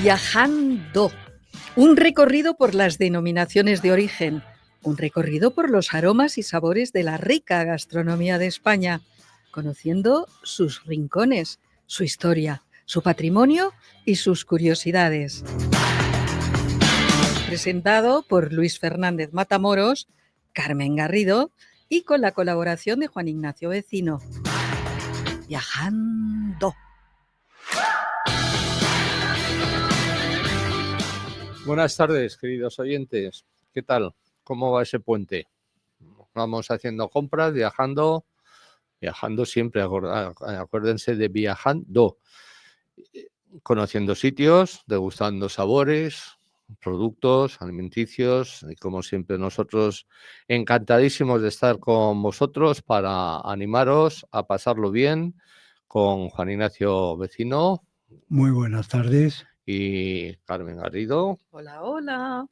Viajando. Un recorrido por las denominaciones de origen. Un recorrido por los aromas y sabores de la rica gastronomía de España, conociendo sus rincones, su historia, su patrimonio y sus curiosidades. Presentado por Luis Fernández Matamoros, Carmen Garrido y con la colaboración de Juan Ignacio Vecino. Viajando. Buenas tardes, queridos oyentes. ¿Qué tal? ¿Cómo va ese puente? Vamos haciendo compras, viajando siempre, acuérdense de viajando, conociendo sitios, degustando sabores, productos alimenticios y como siempre nosotros encantadísimos de estar con vosotros para animaros a pasarlo bien con Juan Ignacio Vecino. Muy buenas tardes. Y Carmen Garrido. Hola, hola.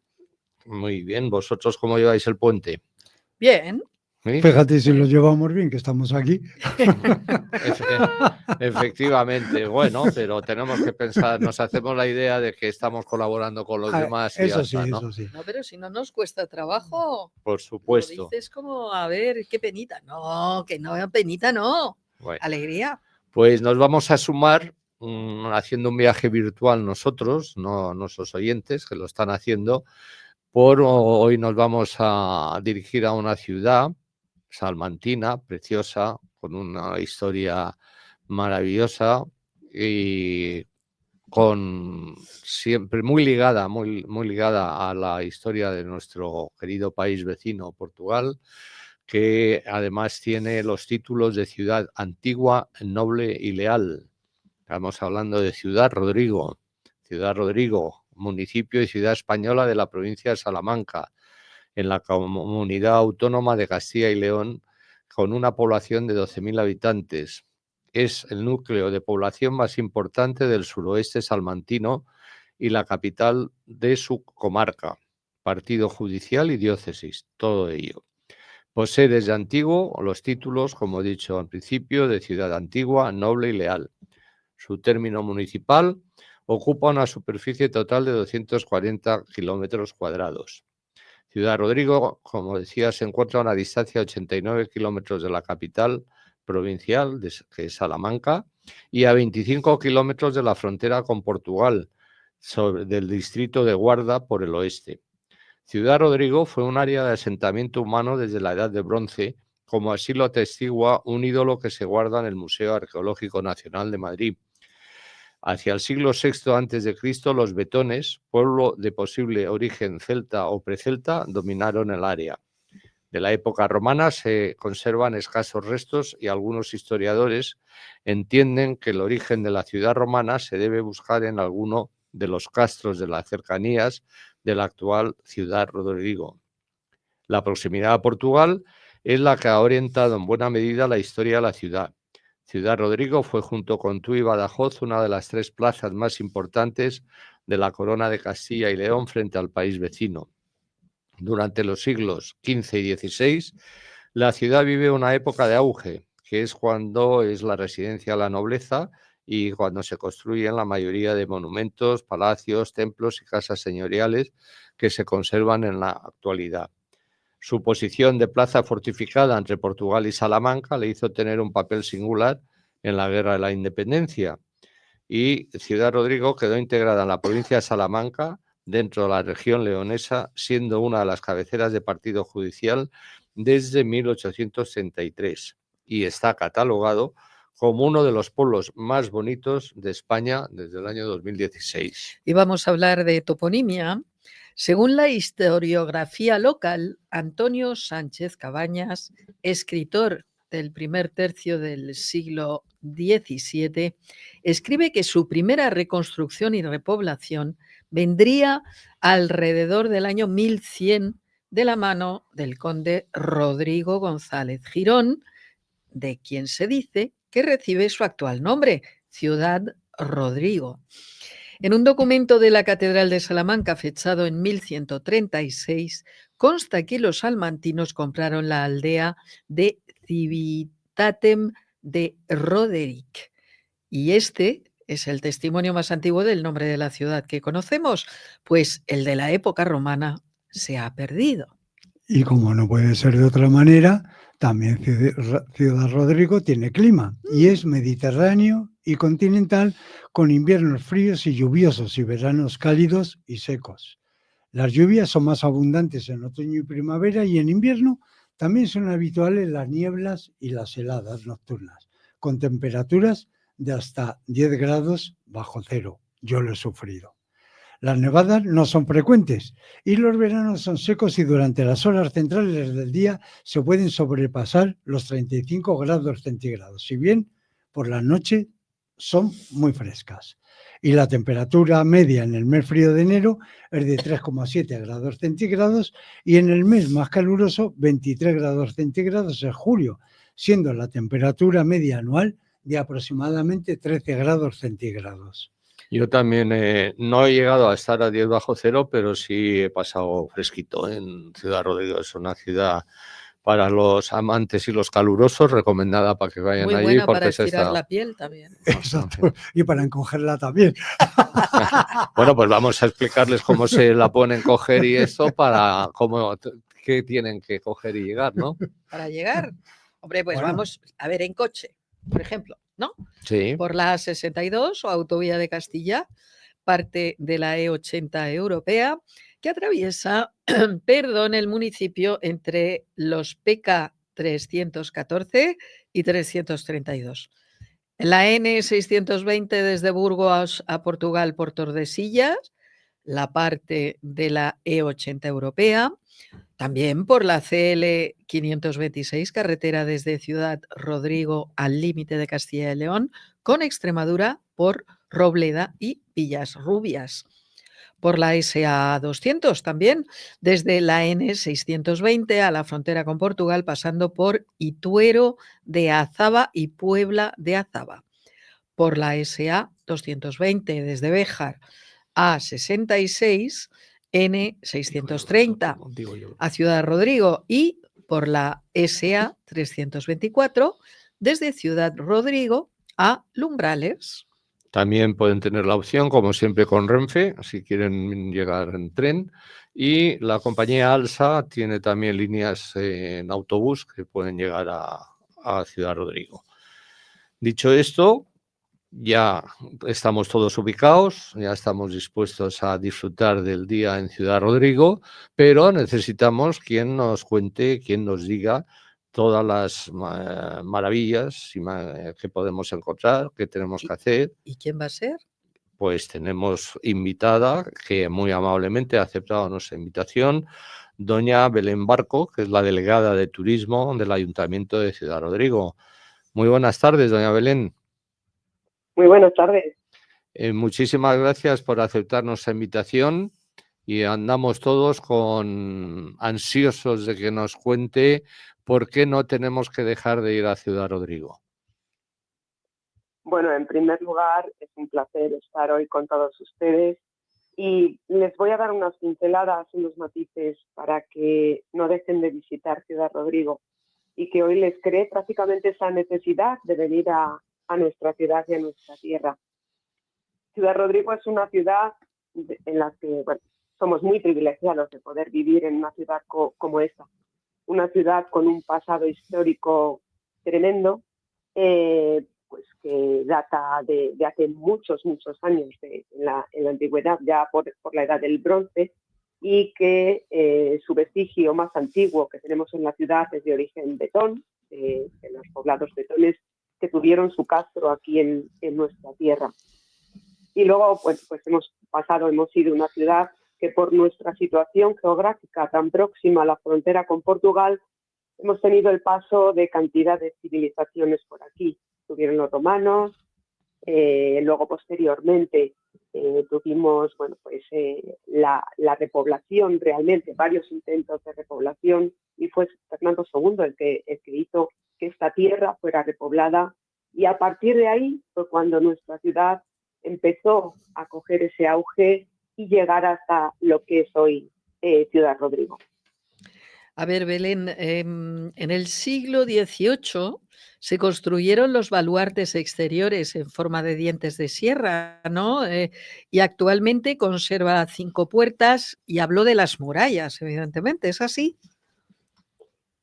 Muy bien, ¿vosotros cómo lleváis el puente? Bien. ¿Sí? Fíjate si lo llevamos bien, que estamos aquí. Efectivamente, bueno, pero tenemos que pensar, nos hacemos la idea de que estamos colaborando con los demás y eso ya está, sí, ¿no? eso sí. No, pero si no nos cuesta trabajo. Por supuesto. Lo dices como, a ver, qué penita. No, que no, penita no. Bueno, alegría. Pues nos vamos a sumar haciendo un viaje virtual nosotros, no nuestros oyentes que lo están haciendo. Hoy nos vamos a dirigir a una ciudad salmantina, preciosa, con una historia maravillosa y con siempre muy ligada a la historia de nuestro querido país vecino, Portugal, que además tiene los títulos de ciudad antigua, noble y leal. Estamos hablando de Ciudad Rodrigo, municipio y ciudad española de la provincia de Salamanca, en la comunidad autónoma de Castilla y León, con una población de 12.000 habitantes. Es el núcleo de población más importante del suroeste salmantino y la capital de su comarca, partido judicial y diócesis, todo ello. Posee desde antiguo los títulos, como he dicho al principio, de ciudad antigua, noble y leal. Su término municipal ocupa una superficie total de 240 kilómetros cuadrados. Ciudad Rodrigo, como decía, se encuentra a una distancia de 89 kilómetros de la capital provincial, que es Salamanca, y a 25 kilómetros de la frontera con Portugal, del distrito de Guarda por el oeste. Ciudad Rodrigo fue un área de asentamiento humano desde la Edad de Bronce, como así lo atestigua un ídolo que se guarda en el Museo Arqueológico Nacional de Madrid. Hacia el siglo VI a.C., los betones, pueblo de posible origen celta o precelta, dominaron el área. De la época romana se conservan escasos restos y algunos historiadores entienden que el origen de la ciudad romana se debe buscar en alguno de los castros de las cercanías de la actual Ciudad Rodrigo. La proximidad a Portugal es la que ha orientado en buena medida la historia de la ciudad. Ciudad Rodrigo fue junto con Tui y Badajoz una de las 3 plazas más importantes de la corona de Castilla y León frente al país vecino. Durante los siglos XV y XVI, la ciudad vive una época de auge, que es cuando es la residencia de la nobleza y cuando se construyen la mayoría de monumentos, palacios, templos y casas señoriales que se conservan en la actualidad. Su posición de plaza fortificada entre Portugal y Salamanca le hizo tener un papel singular en la Guerra de la Independencia. Y Ciudad Rodrigo quedó integrada en la provincia de Salamanca, dentro de la región leonesa, siendo una de las cabeceras de partido judicial desde 1833 y está catalogado como uno de los pueblos más bonitos de España desde el año 2016. Y vamos a hablar de toponimia. Según la historiografía local, Antonio Sánchez Cabañas, escritor del primer tercio del siglo XVII, escribe que su primera reconstrucción y repoblación vendría alrededor del año 1100 de la mano del conde Rodrigo González Girón, de quien se dice que recibe su actual nombre, Ciudad Rodrigo. En un documento de la Catedral de Salamanca fechado en 1136, consta que los salmantinos compraron la aldea de Civitatem de Roderick y es el testimonio más antiguo del nombre de la ciudad que conocemos, pues el de la época romana se ha perdido. Y como no puede ser de otra manera, también Ciudad Rodrigo tiene clima y es mediterráneo y continental, con inviernos fríos y lluviosos y veranos cálidos y secos. Las lluvias son más abundantes en otoño y primavera, y en invierno también son habituales las nieblas y las heladas nocturnas, con temperaturas de hasta 10 grados bajo cero. Yo lo he sufrido. Las nevadas no son frecuentes y los veranos son secos, y durante las horas centrales del día se pueden sobrepasar los 35 grados centígrados, si bien por la noche son muy frescas. Y la temperatura media en el mes frío de enero es de 3,7 grados centígrados y en el mes más caluroso 23 grados centígrados en julio, siendo la temperatura media anual de aproximadamente 13 grados centígrados. Yo también no he llegado a estar a 10 bajo cero, pero sí he pasado fresquito en Ciudad Rodrigo. Es una ciudad para los amantes y los calurosos, recomendada para que vayan Muy allí, buena porque para se estirar está... la piel también. Exacto, y para encogerla también. Bueno, pues vamos a explicarles cómo se la pueden coger y eso, para qué tienen que coger y llegar, ¿no? Para llegar, hombre, pues Bueno. vamos a ver en coche, por ejemplo, ¿no? Sí. Por la A62 o autovía de Castilla, parte de la E80 europea, que atraviesa, el municipio entre los PK 314 y 332. En la N620 desde Burgos a Portugal por Tordesillas, la parte de la E80 europea, también por la CL 526, carretera desde Ciudad Rodrigo al límite de Castilla y León, con Extremadura por Robleda y Villasrubias. Por la SA 200 también, desde la N 620 a la frontera con Portugal, pasando por Ituero de Azaba y Puebla de Azaba. Por la SA 220 desde Béjar a 66, N 630 a Ciudad Rodrigo, y por la SA 324 desde Ciudad Rodrigo a Lumbrales. También pueden tener la opción, como siempre, con Renfe, si quieren llegar en tren. Y la compañía Alsa tiene también líneas en autobús que pueden llegar a Ciudad Rodrigo. Dicho esto, ya estamos todos ubicados, ya estamos dispuestos a disfrutar del día en Ciudad Rodrigo, pero necesitamos quien nos cuente, quien nos diga todas las maravillas que podemos encontrar, que tenemos que hacer. ¿Y quién va a ser? Pues tenemos invitada, que muy amablemente ha aceptado nuestra invitación, doña Belén Barco, que es la delegada de turismo del Ayuntamiento de Ciudad Rodrigo. Muy buenas tardes, doña Belén. Muy buenas tardes. Muchísimas gracias por aceptar nuestra invitación, y andamos todos ansiosos de que nos cuente por qué no tenemos que dejar de ir a Ciudad Rodrigo. Bueno, en primer lugar, es un placer estar hoy con todos ustedes, y les voy a dar unas pinceladas, unos matices para que no dejen de visitar Ciudad Rodrigo y que hoy les cree prácticamente esa necesidad de venir a nuestra ciudad y a nuestra tierra. Ciudad Rodrigo es una ciudad en la que somos muy privilegiados de poder vivir en una ciudad como esta. Una ciudad con un pasado histórico tremendo, pues que data de hace muchos años, en la antigüedad, ya por la edad del bronce, y que su vestigio más antiguo que tenemos en la ciudad es de origen betón, de los poblados betones que tuvieron su castro aquí en nuestra tierra. Y luego pues hemos sido una ciudad que, por nuestra situación geográfica tan próxima a la frontera con Portugal, hemos tenido el paso de cantidad de civilizaciones por aquí. Tuvieron los romanos, luego posteriormente tuvimos la repoblación, realmente varios intentos de repoblación, y fue Fernando II el que hizo que esta tierra fuera repoblada, y a partir de ahí fue cuando nuestra ciudad empezó a coger ese auge y llegar hasta lo que es hoy Ciudad Rodrigo. A ver, Belén, en el siglo XVIII se construyeron los baluartes exteriores en forma de dientes de sierra, ¿no? Y actualmente conserva 5 puertas y habló de las murallas, evidentemente, ¿es así?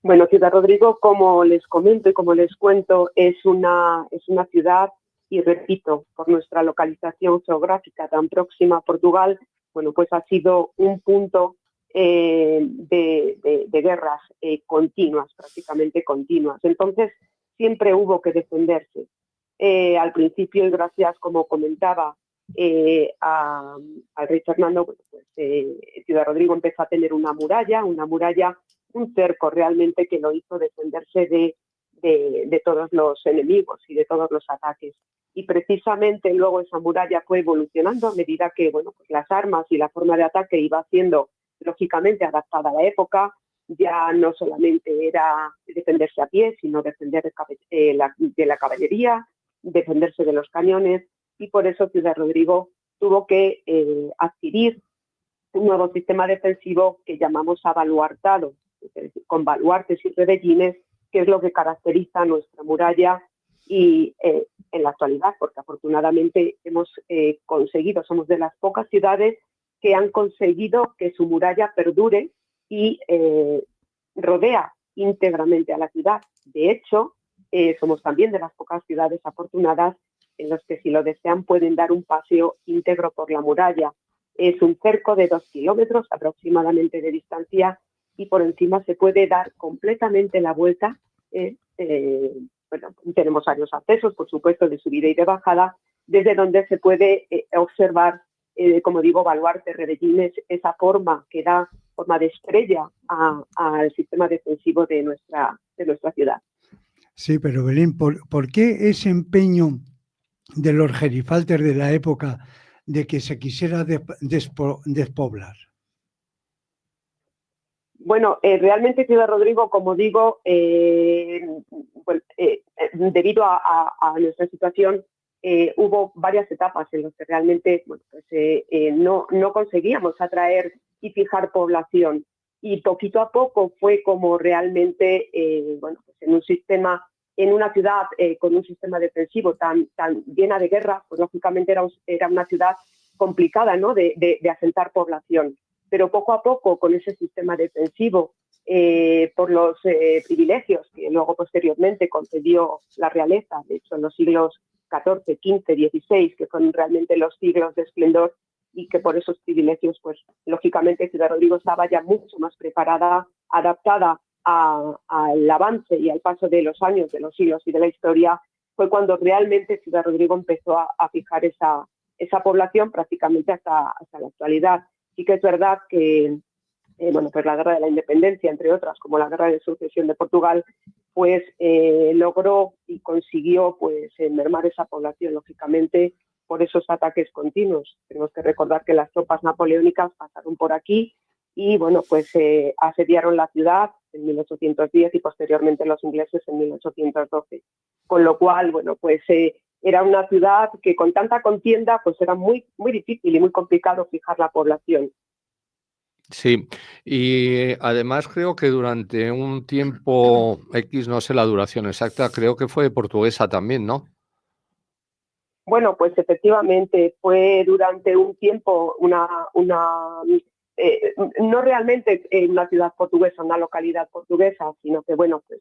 Bueno, Ciudad Rodrigo, como les comento y como les cuento, es una ciudad, y repito, por nuestra localización geográfica tan próxima a Portugal, bueno, pues ha sido un punto de guerras continuas, prácticamente continuas. Entonces, siempre hubo que defenderse. Al principio, y gracias, como comentaba, al rey Fernando, bueno, pues, Ciudad Rodrigo empezó a tener una muralla, un cerco realmente que lo hizo defenderse de todos los enemigos y de todos los ataques. Y precisamente luego esa muralla fue evolucionando a medida que, bueno, pues las armas y la forma de ataque iba siendo lógicamente adaptada a la época. Ya no solamente era defenderse a pie, sino defender de la caballería, defenderse de los cañones, y por eso Ciudad Rodrigo tuvo que adquirir un nuevo sistema defensivo que llamamos abaluartado, es decir, con baluartes y redellines, que es lo que caracteriza nuestra muralla y en la actualidad, porque afortunadamente hemos conseguido, somos de las pocas ciudades que han conseguido que su muralla perdure y rodea íntegramente a la ciudad. De hecho, somos también de las pocas ciudades afortunadas en las que, si lo desean, pueden dar un paseo íntegro por la muralla. Es un cerco de 2 kilómetros aproximadamente de distancia, y por encima se puede dar completamente la vuelta. Bueno, tenemos varios accesos, por supuesto, de subida y de bajada, desde donde se puede observar, como digo, baluartes, redellines, esa forma que da forma de estrella al sistema defensivo de nuestra ciudad. Sí, pero Belén, ¿por qué ese empeño de los gerifaltes de la época de que se quisiera despoblar? Bueno, realmente Ciudad Rodrigo, como digo, pues, debido a nuestra situación, hubo varias etapas en las que realmente, bueno, pues, no conseguíamos atraer y fijar población. Y poquito a poco fue como realmente, bueno, pues en una ciudad con un sistema defensivo tan llena de guerra, pues lógicamente era una ciudad complicada, ¿no?, de asentar población. Pero poco a poco, con ese sistema defensivo, por los privilegios que luego posteriormente concedió la realeza, de hecho en los siglos XIV, XV, XVI, que fueron realmente los siglos de esplendor, y que por esos privilegios, pues lógicamente Ciudad Rodrigo estaba ya mucho más preparada, adaptada al avance y al paso de los años, de los siglos y de la historia. Fue cuando realmente Ciudad Rodrigo empezó a fijar esa población prácticamente hasta la actualidad. Sí que es verdad que, bueno, pues la Guerra de la Independencia, entre otras, como la Guerra de Sucesión de Portugal, pues logró y consiguió, pues, mermar esa población, lógicamente, por esos ataques continuos. Tenemos que recordar que las tropas napoleónicas pasaron por aquí y, bueno, pues asediaron la ciudad en 1810 y posteriormente los ingleses en 1812. Con lo cual, bueno, pues era una ciudad que, con tanta contienda, pues era muy, muy difícil y muy complicado fijar la población. Sí, y además creo que durante un tiempo X, no sé la duración exacta, creo que fue portuguesa también, ¿no? Bueno, pues efectivamente fue durante un tiempo no realmente una ciudad portuguesa, una localidad portuguesa, sino que, bueno, pues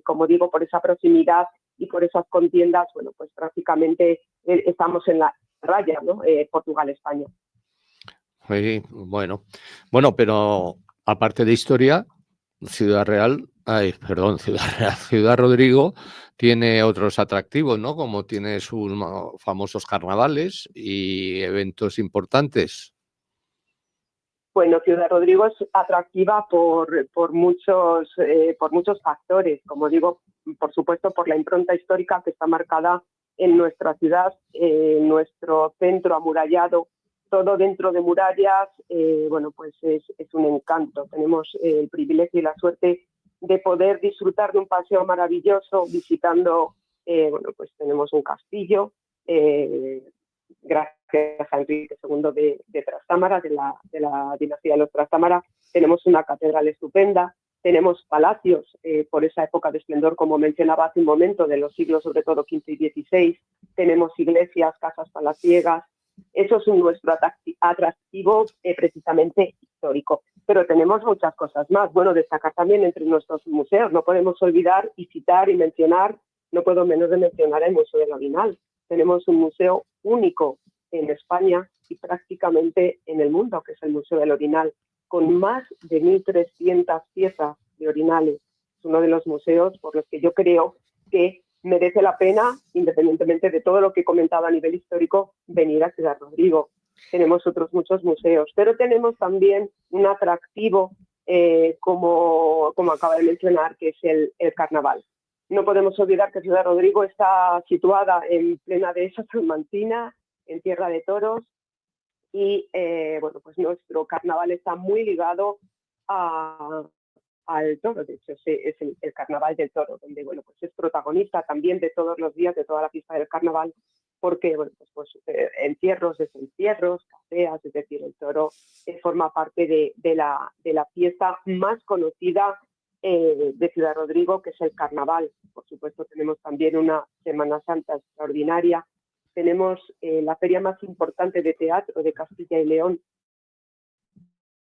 como digo, por esa proximidad y por esas contiendas, bueno, pues prácticamente estamos en la raya, ¿no? Portugal-España. Sí, bueno, pero aparte de historia, Ciudad Rodrigo tiene otros atractivos, ¿no? Como tiene sus famosos carnavales y eventos importantes. Bueno, Ciudad Rodrigo es atractiva por muchos factores. Como digo, por supuesto, por la impronta histórica que está marcada en nuestra ciudad, nuestro centro amurallado, todo dentro de murallas. Bueno, pues es un encanto. Tenemos el privilegio y la suerte de poder disfrutar de un paseo maravilloso visitando, bueno, pues tenemos un castillo, gracias a Enrique II de Trastámara, de la dinastía de los Trastámara. Tenemos una catedral estupenda, tenemos palacios por esa época de esplendor, como mencionaba hace un momento, de los siglos sobre todo XV y XVI, tenemos iglesias, casas palaciegas. Eso es nuestro atractivo precisamente histórico. Pero tenemos muchas cosas más. Bueno, destacar también entre nuestros museos. No podemos olvidar y citar y mencionar, no puedo menos de mencionar el Museo del Orinal. Tenemos un museo único en España y prácticamente en el mundo, que es el Museo del Orinal, con más de 1.300 piezas de orinales. Es uno de los museos por los que yo creo que merece la pena, independientemente de todo lo que he comentado a nivel histórico, venir a Ciudad Rodrigo. Tenemos otros muchos museos, pero tenemos también un atractivo, como acaba de mencionar, que es el carnaval. No podemos olvidar que Ciudad Rodrigo está situada en plena dehesa salmantina, en Tierra de Toros, y bueno, pues nuestro carnaval está muy ligado al toro. De hecho, es el carnaval del toro, donde bueno, pues es protagonista también de todos los días de toda la fiesta del carnaval, porque bueno, pues entierros, desentierros, caceas, es decir, el toro forma parte de la fiesta más conocida de Ciudad Rodrigo, que es el carnaval. Por supuesto, tenemos también una Semana Santa extraordinaria. Tenemos la feria más importante de teatro de Castilla y León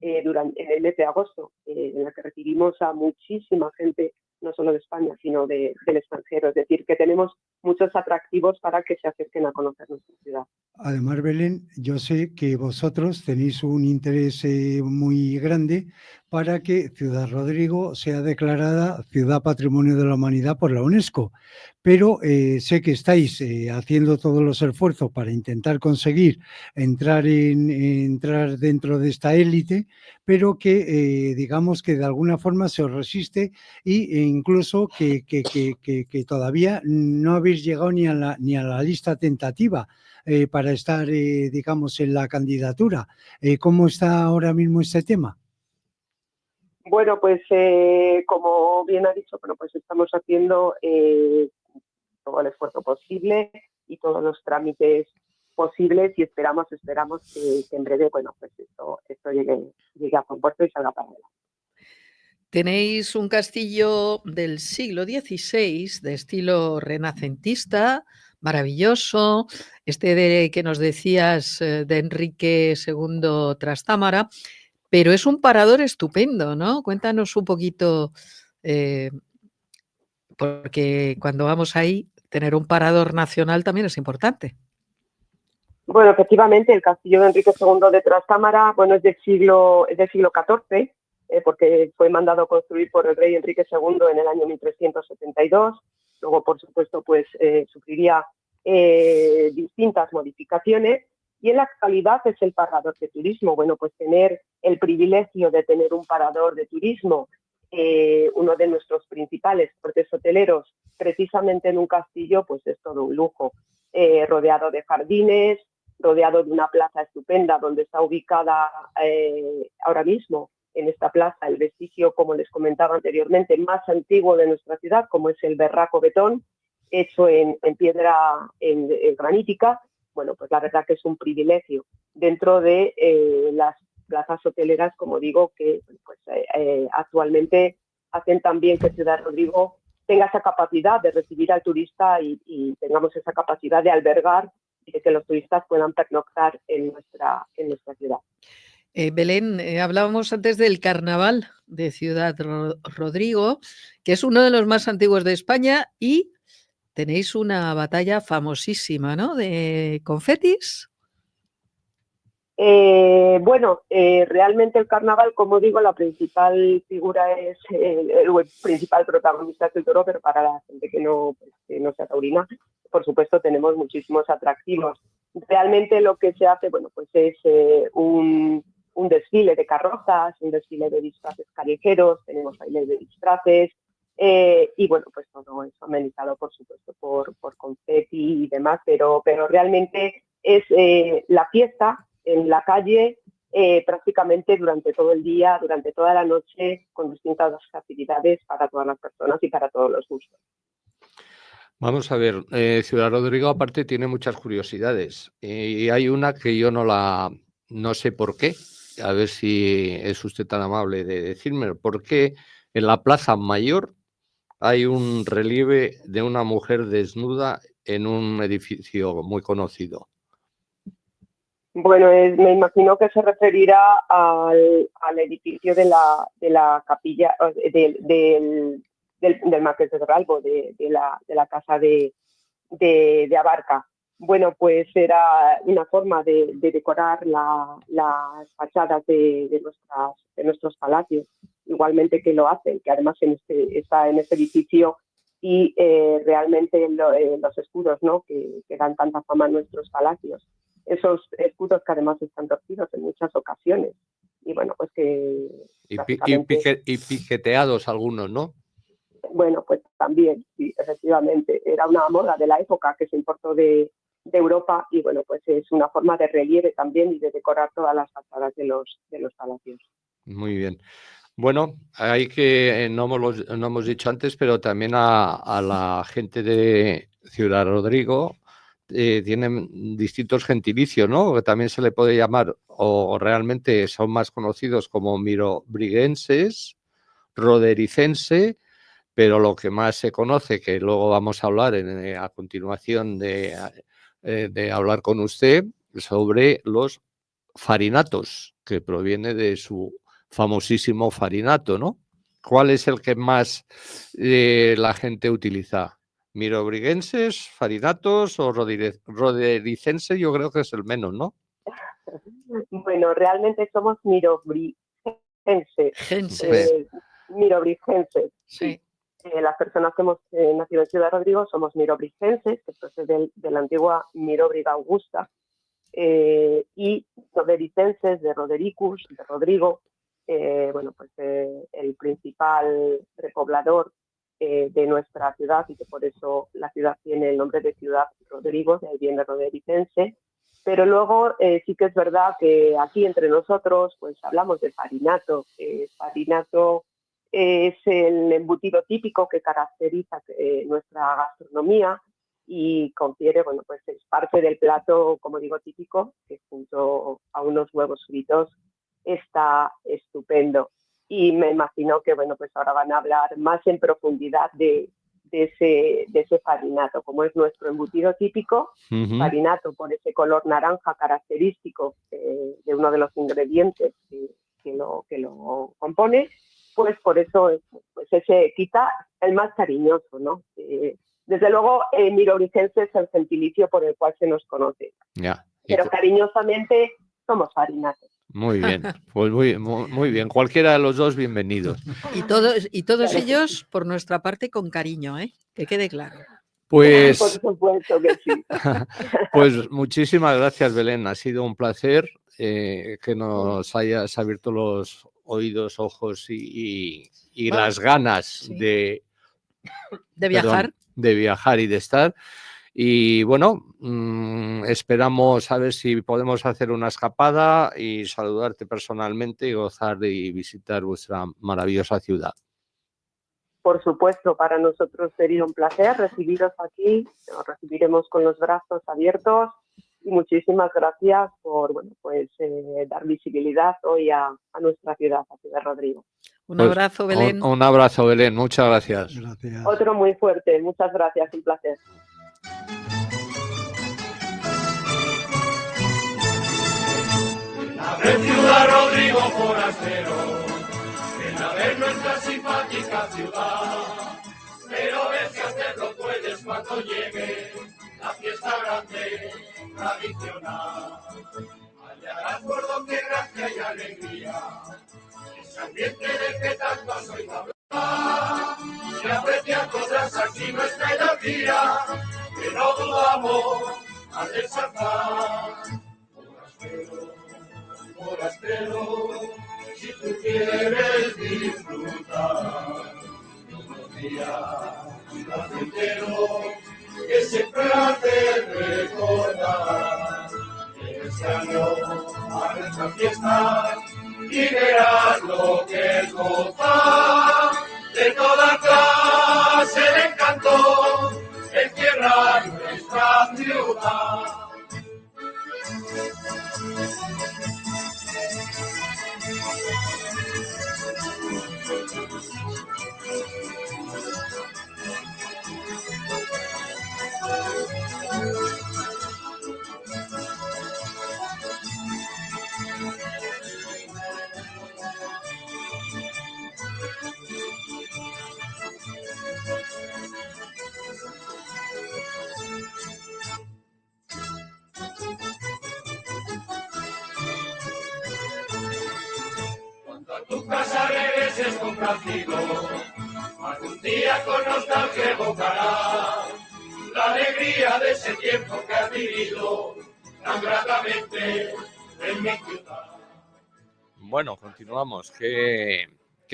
en el mes de agosto, en la que recibimos a muchísima gente, no solo de España, sino del extranjero. Es decir, que tenemos muchos atractivos para que se acerquen a conocer nuestra ciudad. Además, Belén, yo sé que vosotros tenéis un interés muy grande para que Ciudad Rodrigo sea declarada Ciudad Patrimonio de la Humanidad por la UNESCO, pero sé que estáis haciendo todos los esfuerzos para intentar conseguir entrar dentro de esta élite, pero que digamos que de alguna forma se os resiste e incluso que todavía no habéis llegado ni a la lista tentativa para estar, digamos, en la candidatura. ¿Cómo está ahora mismo este tema? Bueno, pues como bien ha dicho, bueno, pues estamos haciendo todo el esfuerzo posible y todos los trámites posibles y esperamos que en breve, bueno, pues esto llegue a buen puerto y salga para adelante. Tenéis un castillo del siglo XVI de estilo renacentista, maravilloso, que nos decías de Enrique II Trastámara, pero es un parador estupendo, ¿no? Cuéntanos un poquito, porque cuando vamos ahí, tener un parador nacional también es importante. Bueno, efectivamente, el castillo de Enrique II de Trastámara, bueno, es del siglo XIV, porque fue mandado construir por el rey Enrique II en el año 1372. Luego, por supuesto, pues sufriría distintas modificaciones y en la actualidad es el parador de turismo. Bueno, pues tener el privilegio de tener un parador de turismo, uno de nuestros principales portes hoteleros, precisamente en un castillo, pues es todo un lujo, rodeado de jardines, rodeado de una plaza estupenda donde está ubicada ahora mismo en esta plaza el vestigio, como les comentaba anteriormente, más antiguo de nuestra ciudad, como es el Berraco Betón, hecho en piedra en granítica. Bueno, pues la verdad que es un privilegio dentro de las plazas hoteleras, como digo, que pues, actualmente hacen también que Ciudad Rodrigo tenga esa capacidad de recibir al turista y tengamos esa capacidad de albergar y de que los turistas puedan pernoctar en nuestra ciudad. Belén, hablábamos antes del carnaval de Ciudad Rodrigo, que es uno de los más antiguos de España y tenéis una batalla famosísima, ¿no? De confetis. Bueno, realmente el carnaval, como digo, la principal figura es el principal protagonista es el toro, pero para la gente que no sea taurina, por supuesto, tenemos muchísimos atractivos. Realmente lo que se hace, bueno, pues es un desfile de carrozas, un desfile de disfraces callejeros, tenemos bailes de disfraces, y bueno, pues todo eso amenizado, por supuesto, por confeti y demás, pero realmente es la fiesta en la calle prácticamente durante todo el día, durante toda la noche, con distintas actividades para todas las personas y para todos los gustos. Vamos a ver, Ciudad Rodrigo aparte tiene muchas curiosidades y hay una que yo no sé por qué, a ver si es usted tan amable de decirme, ¿por qué en la Plaza Mayor hay un relieve de una mujer desnuda en un edificio muy conocido? Bueno, me imagino que se referirá al edificio de la capilla, del Marqués de Torralbo, de la casa de Abarca. Bueno, pues era una forma de decorar las fachadas de nuestros palacios, igualmente que lo hacen, que además está en este edificio, y realmente los escudos, ¿no?, que dan tanta fama a nuestros palacios. Esos escudos que además están torcidos en muchas ocasiones. Y bueno, pues que... Y piqueteados algunos, ¿no? Bueno, pues también, sí, efectivamente. Era una moda de la época que se importó de Europa, y bueno, pues es una forma de relieve también y de decorar todas las fachadas de los palacios. Muy bien. Bueno, hay que, no hemos dicho antes, pero también a la gente de Ciudad Rodrigo tienen distintos gentilicios, ¿no? Que también se le puede llamar, o realmente son más conocidos como mirobrigenses, rodericense, pero lo que más se conoce, que luego vamos a hablar a continuación de hablar con usted, sobre los farinatos, que proviene de su famosísimo farinato, ¿no? ¿Cuál es el que más la gente utiliza? ¿Mirobrigenses, farinatos o rodericense? Yo creo que es el menos, ¿no? Bueno, realmente somos mirobrigenses. Mirobrigenses, sí. Las personas que hemos nacido en Ciudad Rodrigo somos mirobrigenses, que procede de la antigua Miróbriga Augusta, y rodericenses, de Rodericus, de Rodrigo. Bueno, pues el principal repoblador de nuestra ciudad, y que por eso la ciudad tiene el nombre de Ciudad Rodrigo, de ahí viene rodericense. Pero luego sí que es verdad que aquí entre nosotros pues hablamos de farinato. Farinato es el embutido típico que caracteriza nuestra gastronomía y confiere, bueno, pues es parte del plato, como digo, típico, que junto a unos huevos fritos está estupendo. Y me imagino que, bueno, pues ahora van a hablar más en profundidad de ese farinato, como es nuestro embutido típico. Farinato por ese color naranja característico de uno de los ingredientes que lo compone, pues por eso pues ese quizá el más cariñoso, ¿no? Desde luego, mirobrigense es el gentilicio por el cual se nos conoce. Ya. Pero cariñosamente somos farinatos. Muy bien, pues muy bien. Cualquiera de los dos, bienvenidos. Y todos ellos, por nuestra parte, con cariño, ¿eh? Que quede claro. Pues, por supuesto que sí. Pues muchísimas gracias, Belén. Ha sido un placer que nos hayas abierto los oídos, ojos y las ganas sí. de viajar. Perdón, de viajar y de estar. Y bueno, esperamos a ver si podemos hacer una escapada y saludarte personalmente y gozar y visitar vuestra maravillosa ciudad. Por supuesto, para nosotros sería un placer recibiros aquí. Nos recibiremos con los brazos abiertos y muchísimas gracias por, bueno, pues dar visibilidad hoy a nuestra ciudad, a Ciudad Rodrigo. Un abrazo, Belén. Un abrazo, Belén. Muchas gracias. Gracias. Otro muy fuerte. Muchas gracias. Un placer. En Ciudad Rodrigo forastero, ven a ver nuestra simpática ciudad, pero ves que hacerlo puedes cuando llegue la fiesta grande, tradicional. Hallarás por donde gracia y alegría, ese ambiente del que tanto has oído hablar, y apreciar podrás aquí nuestra energía, que no dudamos al resaltar. Forastero, si tú quieres disfrutar de unos días placenteros que siempre hace recordar este año a nuestra fiesta y verás lo que es gozar de toda clase de encanto encierra nuestra ciudad. casa regreses complacido, algún día con nostalgia evocarás la alegría de ese tiempo que has vivido tan gratamente en mi ciudad. Bueno, continuamos. ¿Qué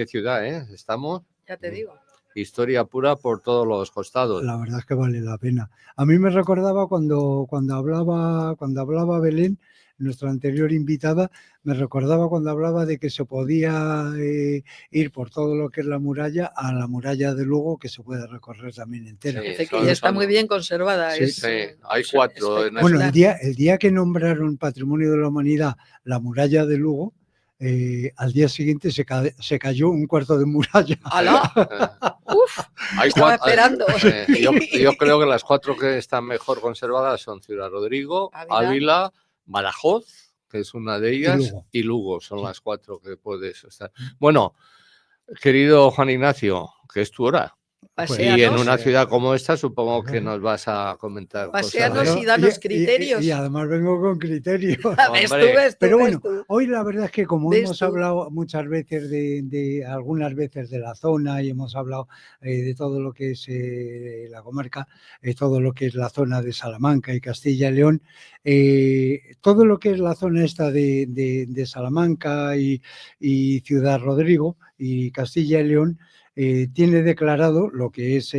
ciudad, Estamos. Ya te digo. Historia pura por todos los costados. La verdad es que vale la pena. A mí me recordaba cuando hablaba Belén, nuestra anterior invitada, me recordaba cuando hablaba de que se podía ir por todo lo que es la muralla a la muralla de Lugo, que se puede recorrer también entera. Sí, Dice que ya está muy bien conservada. Sí, es, sí, hay 4 en Bueno, espectacular. el día que nombraron Patrimonio de la Humanidad la muralla de Lugo, al día siguiente se cayó un cuarto de muralla. ¡Hala! ¡Uf! Hay Estaba 4, esperando. yo creo que las 4 que están mejor conservadas son Ciudad Rodrigo, Ávila, Badajoz, que es una de ellas, y Lugo. Son las 4 que puedes estar. Bueno, querido Juan Ignacio, que es tu hora. Paséanos. Y en una ciudad como esta supongo que nos vas a comentar Paséanos cosas. y danos criterios. Y además vengo con criterios. ¿Ves tú, Hombre. ves tú, Pero ves bueno, tú? hoy la verdad es que como ¿Ves hemos tú? hablado muchas veces algunas veces de la zona y hemos hablado de todo lo que es la comarca, todo lo que es la zona de Salamanca y Castilla y León, todo lo que es la zona esta de Salamanca y Ciudad Rodrigo y Castilla y León, tiene declarado lo que es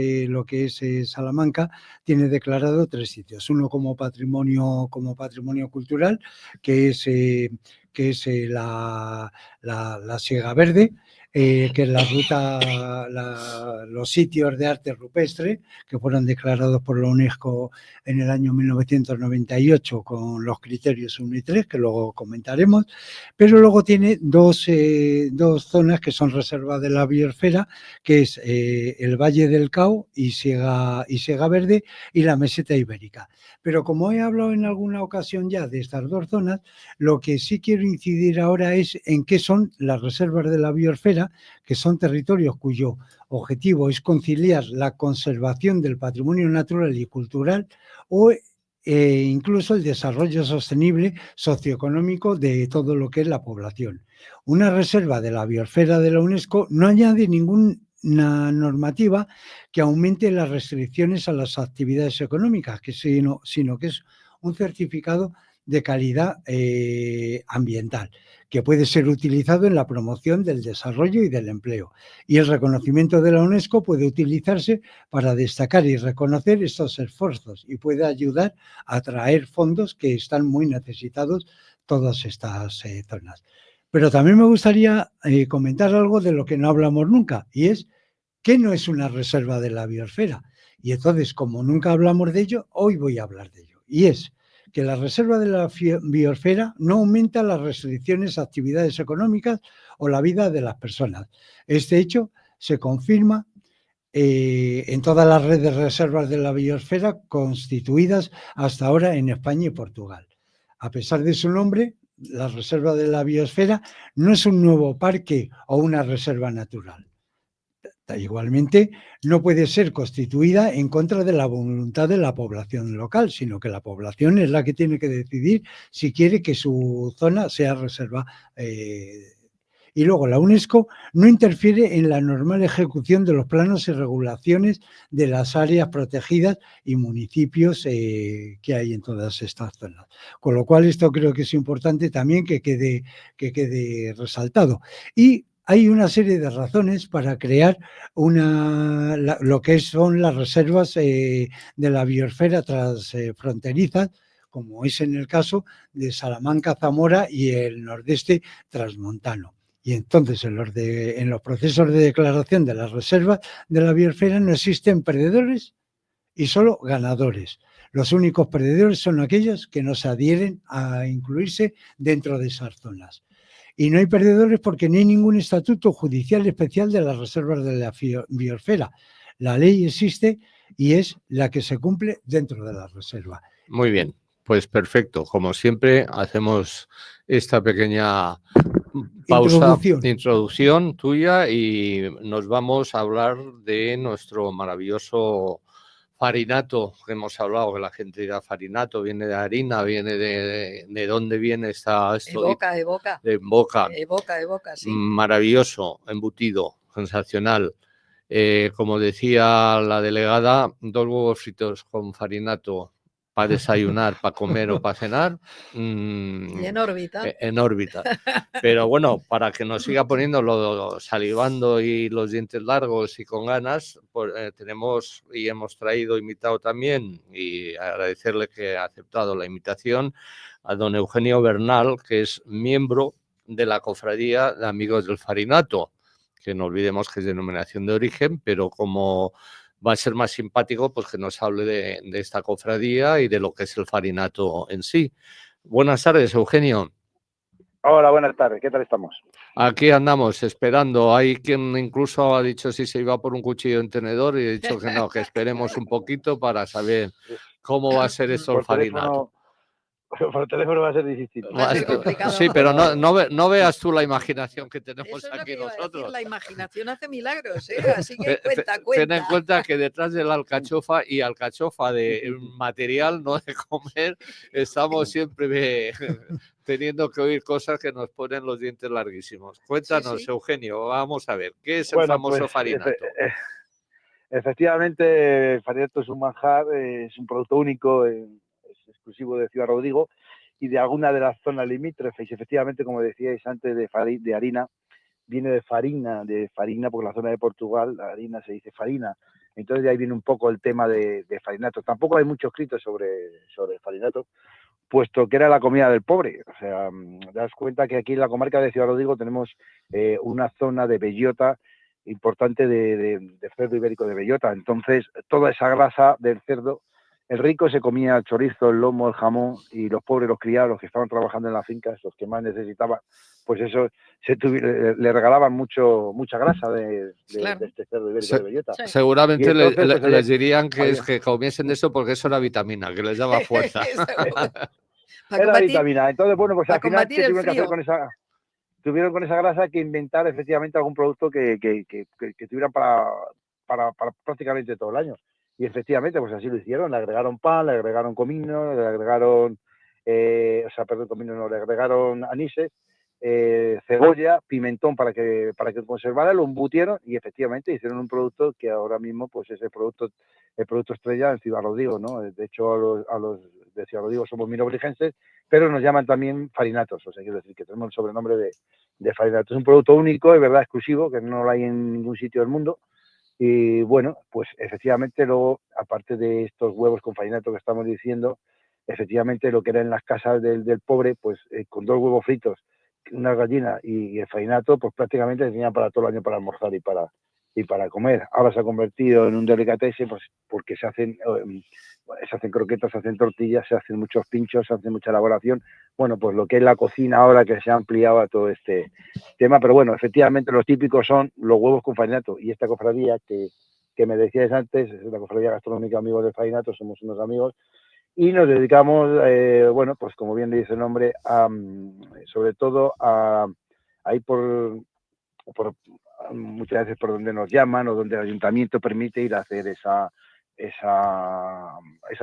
Salamanca, tiene declarado 3 sitios. Uno como patrimonio cultural, que es la Siega Verde, que es la ruta, los sitios de arte rupestre que fueron declarados por la UNESCO en el año 1998 con los criterios 1 y 3, que luego comentaremos, pero luego tiene dos zonas que son reservas de la biosfera, que es el Valle del Cao y Siega Verde y la Meseta Ibérica. Pero como he hablado en alguna ocasión ya de estas 2 zonas, lo que sí quiero incidir ahora es en qué son las reservas de la biosfera, que son territorios cuyo objetivo es conciliar la conservación del patrimonio natural y cultural o incluso el desarrollo sostenible socioeconómico de todo lo que es la población. Una reserva de la biosfera de la UNESCO no añade ninguna normativa que aumente las restricciones a las actividades económicas, sino que es un certificado de calidad ambiental, que puede ser utilizado en la promoción del desarrollo y del empleo. Y el reconocimiento de la UNESCO puede utilizarse para destacar y reconocer estos esfuerzos y puede ayudar a atraer fondos que están muy necesitados todas estas zonas. Pero también me gustaría comentar algo de lo que no hablamos nunca, y es ¿qué no es una reserva de la biosfera? Y entonces, como nunca hablamos de ello, hoy voy a hablar de ello. Y es que la reserva de la biosfera no aumenta las restricciones a actividades económicas o la vida de las personas. Este hecho se confirma en todas las redes de reservas de la biosfera constituidas hasta ahora en España y Portugal. A pesar de su nombre, la reserva de la biosfera no es un nuevo parque o una reserva natural. Igualmente, no puede ser constituida en contra de la voluntad de la población local, sino que la población es la que tiene que decidir si quiere que su zona sea reserva. Y luego la UNESCO no interfiere en la normal ejecución de los planos y regulaciones de las áreas protegidas y municipios que hay en todas estas zonas. Con lo cual esto creo que es importante también que quede resaltado. Y hay una serie de razones para crear lo que son las reservas de la biosfera transfronterizas, como es en el caso de Salamanca, Zamora y el nordeste transmontano. Y entonces en los procesos de declaración de las reservas de la biosfera no existen perdedores y solo ganadores. Los únicos perdedores son aquellos que no se adhieren a incluirse dentro de esas zonas. Y no hay perdedores porque no hay ningún estatuto judicial especial de las reservas de la biosfera. La ley existe y es la que se cumple dentro de la reserva. Muy bien, pues perfecto. Como siempre, hacemos esta pequeña pausa, introducción tuya y nos vamos a hablar de nuestro maravilloso Farinato, que hemos hablado, que la gente dirá farinato, viene de harina, viene de dónde viene esto. Evoca, evoca. De boca. Evoca, sí. Maravilloso, embutido, sensacional. Como decía la delegada, 2 huevos fritos con farinato para desayunar, para comer o para cenar. Y en órbita. En órbita. Pero bueno, para que nos siga poniendo salivando y los dientes largos y con ganas, pues tenemos y hemos traído invitado también, y agradecerle que ha aceptado la invitación, a don Eugenio Bernal, que es miembro de la Cofradía de Amigos del Farinato, que no olvidemos que es denominación de origen, pero como va a ser más simpático, pues que nos hable de esta cofradía y de lo que es el farinato en sí. Buenas tardes, Eugenio. Hola, buenas tardes. ¿Qué tal estamos? Aquí andamos esperando. Hay quien incluso ha dicho si se iba por un cuchillo en tenedor y he dicho que no, que esperemos un poquito para saber cómo va a ser eso el farinato. Por teléfono va a ser difícil. Va a ser complicado. Sí, pero no veas tú la imaginación que tenemos Eso es aquí lo que iba a nosotros. decir, la imaginación hace milagros, así que cuenta. Ten en cuenta que detrás de la alcachofa y alcachofa de material, no de comer, estamos siempre teniendo que oír cosas que nos ponen los dientes larguísimos. Cuéntanos, Sí. Eugenio, vamos a ver, ¿qué es el famoso farinato? Efectivamente, el farinato es un manjar, es un producto único, es exclusivo de Ciudad Rodrigo y de alguna de las zonas limítrofes. Efectivamente, como decíais antes, de harina, viene de farina, porque en la zona de Portugal la harina se dice farina. Entonces de ahí viene un poco el tema de farinato. Tampoco hay mucho escrito sobre el farinato, puesto que era la comida del pobre. O sea, das cuenta que aquí en la comarca de Ciudad Rodrigo tenemos una zona de bellota importante de cerdo ibérico de bellota. Entonces, toda esa grasa del cerdo, el rico se comía el chorizo, el lomo, el jamón, y los pobres, los criados, los que estaban trabajando en las fincas, los que más necesitaban, pues eso, le regalaban mucha grasa de este cerdo ibérico de bellota. Seguramente entonces, pues, les dirían que comiesen de eso porque eso era vitamina, que les daba fuerza. Era vitamina. Entonces, bueno, pues al final ¿qué tuvieron que hacer tuvieron con esa grasa que inventar efectivamente algún producto que tuvieran para prácticamente todo el año. Y efectivamente, pues así lo hicieron. Le agregaron pan, le agregaron comino, le agregaron, comino no, le agregaron anises, cebolla, pimentón para que conservara, lo embutieron y efectivamente hicieron un producto que ahora mismo pues es el producto estrella en Ciudad Rodrigo, ¿no? De hecho, a los de Ciudad Rodrigo somos minobrigenses, pero nos llaman también farinatos, o sea, quiero decir que tenemos el sobrenombre de farinatos. Es un producto único, es verdad, exclusivo, que no lo hay en ningún sitio del mundo. Y bueno, pues efectivamente luego, aparte de estos huevos con farinato que estamos diciendo, efectivamente lo que era en las casas del pobre, pues con 2 huevos fritos, una gallina y el farinato, pues prácticamente tenían para todo el año para almorzar y para comer. Ahora se ha convertido en un delicatessen, pues porque se hacen croquetas, se hacen tortillas, se hacen muchos pinchos, se hace mucha elaboración. Bueno, pues lo que es la cocina ahora que se ha ampliado a todo este tema, pero bueno, efectivamente los típicos son los huevos con farinato y esta cofradía que me decíais antes, es una cofradía gastronómica Amigos del Farinato, somos unos amigos y nos dedicamos, bueno, pues como bien dice el nombre, sobre todo a ir por muchas veces por donde nos llaman o donde el ayuntamiento permite ir a hacer esas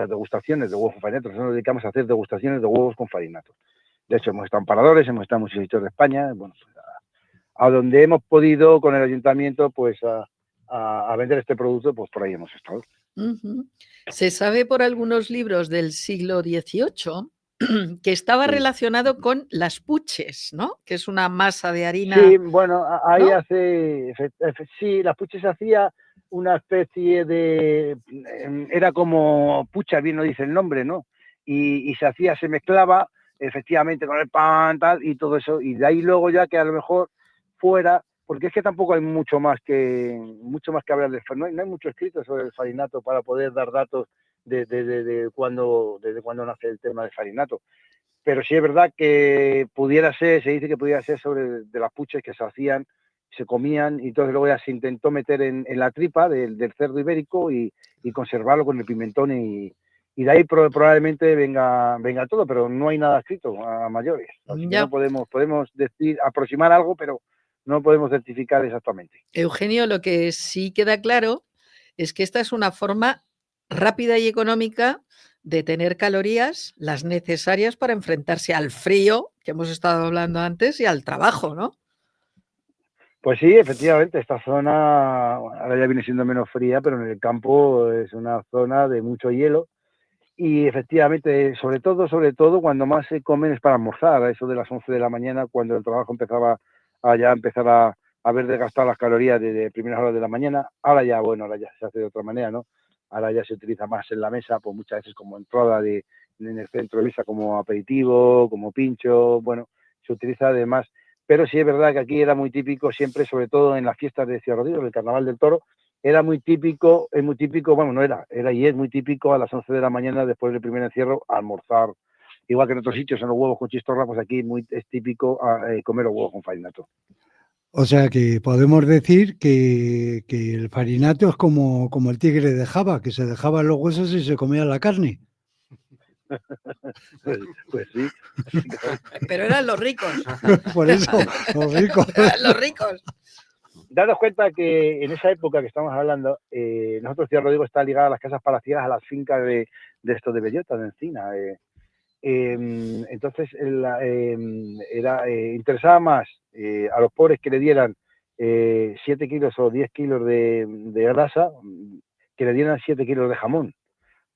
degustaciones de huevos con farinato. Nosotros nos dedicamos a hacer degustaciones de huevos con farinato. De hecho, hemos estado en paradores, hemos estado en muchos sitios de España, bueno, pues a donde hemos podido con el ayuntamiento pues a vender este producto, pues por ahí hemos estado. Se sabe por algunos libros del siglo XVIII que estaba relacionado con las puches, ¿no? Que es una masa de harina. Sí, bueno, ahí ¿no? sí, las puches hacía una especie de, era como pucha, bien lo dice el nombre, ¿no? Y se mezclaba efectivamente con el pan, tal, y todo eso, y de ahí luego ya que a lo mejor fuera, porque es que tampoco hay mucho más que hablar del farinato, no hay mucho escrito sobre el farinato para poder dar datos desde cuando nace el tema del farinato. Pero sí es verdad que se dice que pudiera ser sobre de las puches que se hacían, se comían, y entonces luego ya se intentó meter en la tripa del cerdo ibérico y conservarlo con el pimentón y de ahí probablemente venga todo, pero no hay nada escrito a mayores. Así que no podemos decir, aproximar algo, pero no podemos certificar exactamente. Eugenio, lo que sí queda claro es que esta es una forma rápida y económica de tener calorías las necesarias para enfrentarse al frío, que hemos estado hablando antes, y al trabajo, ¿no? Pues sí, efectivamente, esta zona ahora ya viene siendo menos fría, pero en el campo es una zona de mucho hielo y efectivamente, sobre todo cuando más se comen es para almorzar, a eso de las 11 de la mañana, cuando el trabajo empezaba a ya empezar a ver desgastar las calorías de primeras horas de la mañana. Ahora ya, bueno, ahora ya se hace de otra manera, ¿no? Ahora ya se utiliza más en la mesa, pues muchas veces como entrada en el centro de mesa, como aperitivo, como pincho, bueno, se utiliza además. Pero sí es verdad que aquí era muy típico siempre, sobre todo en las fiestas de Ciudad Rodrigo, el Carnaval del Toro, era muy típico, es muy típico, bueno, no era y es muy típico a las 11 de la mañana después del primer encierro almorzar. Igual que en otros sitios, en los huevos con chistorra, pues aquí es típico comer los huevos con farinato. O sea que podemos decir que el farinato es como el tigre de Java, que se dejaba los huesos y se comía la carne. Pues sí. Pero eran los ricos. Por eso, los ricos. Eran los ricos. Daros cuenta que en esa época que estamos hablando, nosotros, Ciudad Rodrigo está ligada a las casas palaciadas, a las fincas de esto de bellota, de encina. Entonces interesaba más a los pobres que le dieran 7 kilos o 10 kilos de grasa que le dieran 7 kilos de jamón.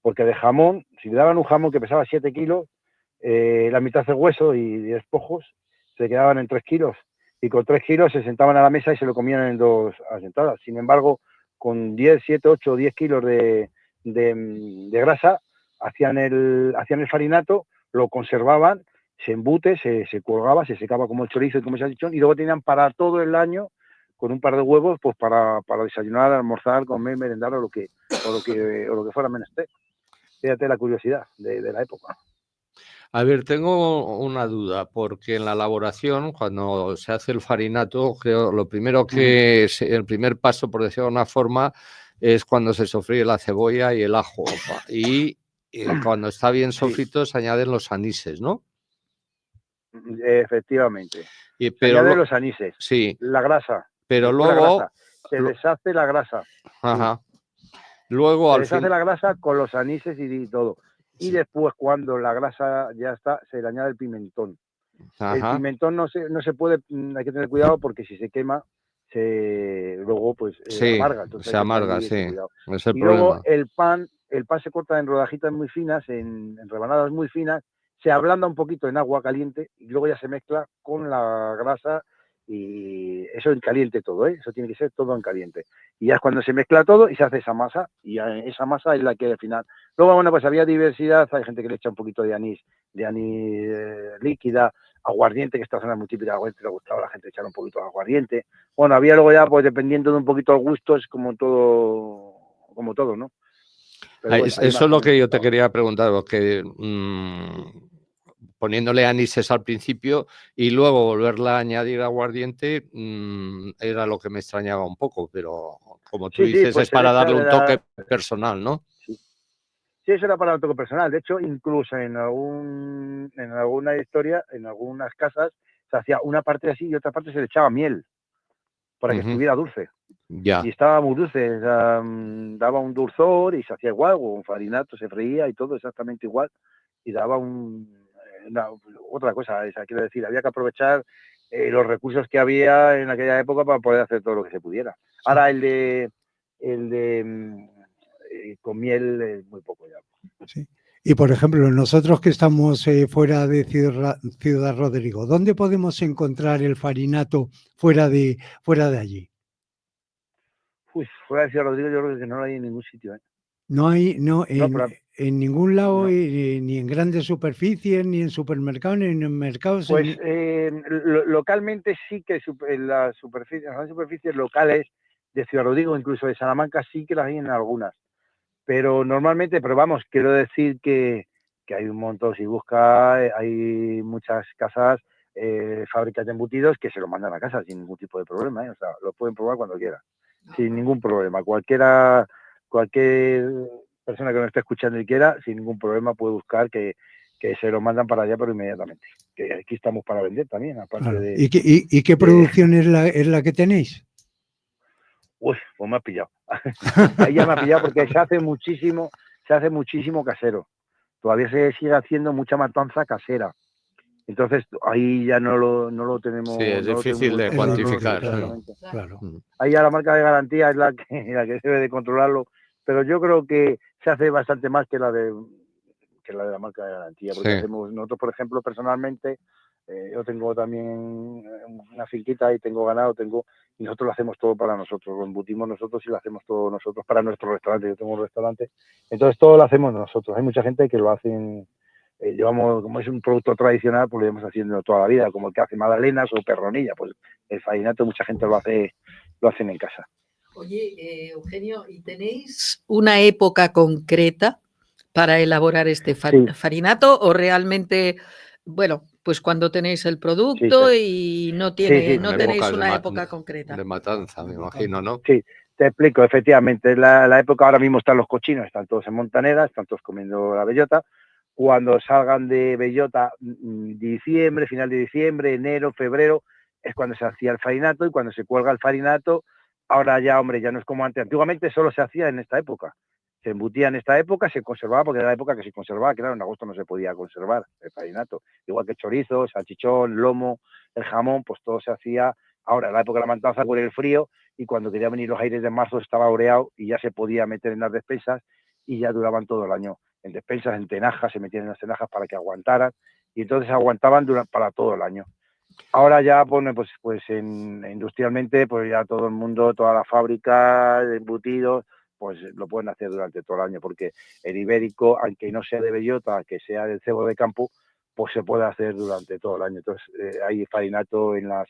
Porque de jamón, si le daban un jamón que pesaba 7 kilos, la mitad de hueso y despojos se quedaban en 3 kilos. Y con 3 kilos se sentaban a la mesa y se lo comían en 2 asentadas. Sin embargo, con 10, 7, 8 o 10 kilos de grasa, hacían el farinato, lo conservaban, se embute, se colgaba, se secaba como el chorizo y como se ha dicho, y luego tenían para todo el año, con un par de huevos, pues para desayunar, almorzar, comer, merendar o lo que fuera menester. Fíjate la curiosidad de la época. A ver, tengo una duda, porque en la elaboración, cuando se hace el farinato, creo, lo primero el primer paso, por decirlo de alguna forma, es cuando se sofríe la cebolla y el ajo. Y cuando está bien sofrito se añaden los anises, ¿no? Efectivamente. Pero añaden los anises, sí, la grasa. pero luego grasa. Se deshace la grasa. Ajá. Luego se deshace la grasa con los anises y todo. Y después, cuando la grasa ya está, se le añade el pimentón. Ajá. El pimentón no se puede, hay que tener cuidado porque si se quema, luego pues amarga. Entonces se amarga, sí. Es el y problema. luego el pan se corta en rodajitas muy finas, en rebanadas muy finas, se ablanda un poquito en agua caliente y luego ya se mezcla con la grasa y eso en caliente todo, eso tiene que ser todo en caliente. Y ya es cuando se mezcla todo y se hace esa masa y esa masa es la que al final. Luego, bueno, pues había diversidad, hay gente que le echa un poquito de anís líquida, aguardiente, que esta zona es muy típica, aguardiente le gustaba a la gente echar un poquito de aguardiente. Bueno, había luego ya, pues dependiendo de un poquito el gusto, es como todo, ¿no? Bueno, eso es lo que yo te quería preguntar, porque poniéndole anises al principio y luego volverla a añadir aguardiente era lo que me extrañaba un poco, pero como tú dices, pues es para darle un toque personal, ¿no? Sí, eso era para un toque personal. De hecho, incluso en alguna historia, en algunas casas, se hacía una parte así y otra parte se le echaba miel para que estuviera dulce. Ya. Y estaba muy dulce, daba un dulzor y se hacía igual, o un farinato se freía y todo exactamente igual, y daba otra cosa, quiero decir, había que aprovechar los recursos que había en aquella época para poder hacer todo lo que se pudiera. Ahora el de con miel muy poco ya. Sí. Y por ejemplo, nosotros que estamos fuera de Ciudad Rodrigo, ¿dónde podemos encontrar el farinato fuera de allí? Fuera de Ciudad Rodrigo yo creo que no lo hay en ningún sitio. No hay, en ningún lado, ni en grandes superficies, ni en supermercados, ni en mercados. Pues localmente sí que en las superficies locales de Ciudad Rodrigo, incluso de Salamanca, sí que las hay en algunas. Pero normalmente, vamos, quiero decir que hay un montón, si busca, hay muchas casas, fábricas de embutidos que se lo mandan a casa sin ningún tipo de problema, o sea, lo pueden probar cuando quieran, sin ningún problema. Cualquier persona que nos esté escuchando y quiera, sin ningún problema puede buscar que se lo mandan para allá, pero inmediatamente. Que aquí estamos para vender también, aparte de... ¿Y qué producción es la que tenéis? Uy, pues me has pillado. Ahí ya me ha pillado porque se hace muchísimo se hace muchísimo casero. Todavía se sigue haciendo mucha matanza casera. Entonces ahí ya no lo tenemos. Sí, es no lo difícil de tenemos cuantificar. exactamente. Claro. Ahí ya la marca de garantía es la que debe de controlarlo, pero yo creo que se hace bastante más que la de la marca de garantía, porque Sí. hacemos nosotros, por ejemplo, personalmente, yo tengo también una finquita y tengo ganado, y nosotros lo hacemos todo para nosotros, lo embutimos nosotros y lo hacemos todo nosotros para nuestro restaurante. Yo tengo un restaurante, entonces todo lo hacemos nosotros. Hay mucha gente que lo hacen, llevamos, como es un producto tradicional, pues lo llevamos haciendo toda la vida, como el que hace magdalenas o perronilla, pues el farinato mucha gente lo hacen en casa. Oye, Eugenio, ¿y tenéis una época concreta para elaborar este Sí. farinato o realmente, bueno, pues cuando tenéis el producto y no tenéis Épocas una época concreta? de matanza, me imagino, ¿no? Sí, te explico, efectivamente, la época ahora mismo están los cochinos, están todos en Montanera, están todos comiendo la bellota. Cuando salgan de bellota, diciembre, final de diciembre, enero, febrero, es cuando se hacía el farinato, y cuando se cuelga el farinato, ahora ya, hombre, ya no es como antes. Antiguamente solo se hacía en esta época. Se embutía en esta época, se conservaba, porque era la época que se conservaba, claro, en agosto no se podía conservar el farinato. Igual que chorizo, salchichón, lomo, el jamón, pues todo se hacía ahora, en la época de la matanza, con el frío, y cuando querían venir los aires de marzo estaba oreado y ya se podía meter en las despensas y ya duraban todo el año. En despensas, en tenajas, se metían en las tenajas para que aguantaran, y entonces aguantaban para todo el año. Ahora ya, bueno, pues industrialmente, pues ya todo el mundo, toda la fábrica de embutidos, pues lo pueden hacer durante todo el año, porque el ibérico, aunque no sea de bellota, que sea del cebo de campo, pues se puede hacer durante todo el año. Entonces hay farinato en las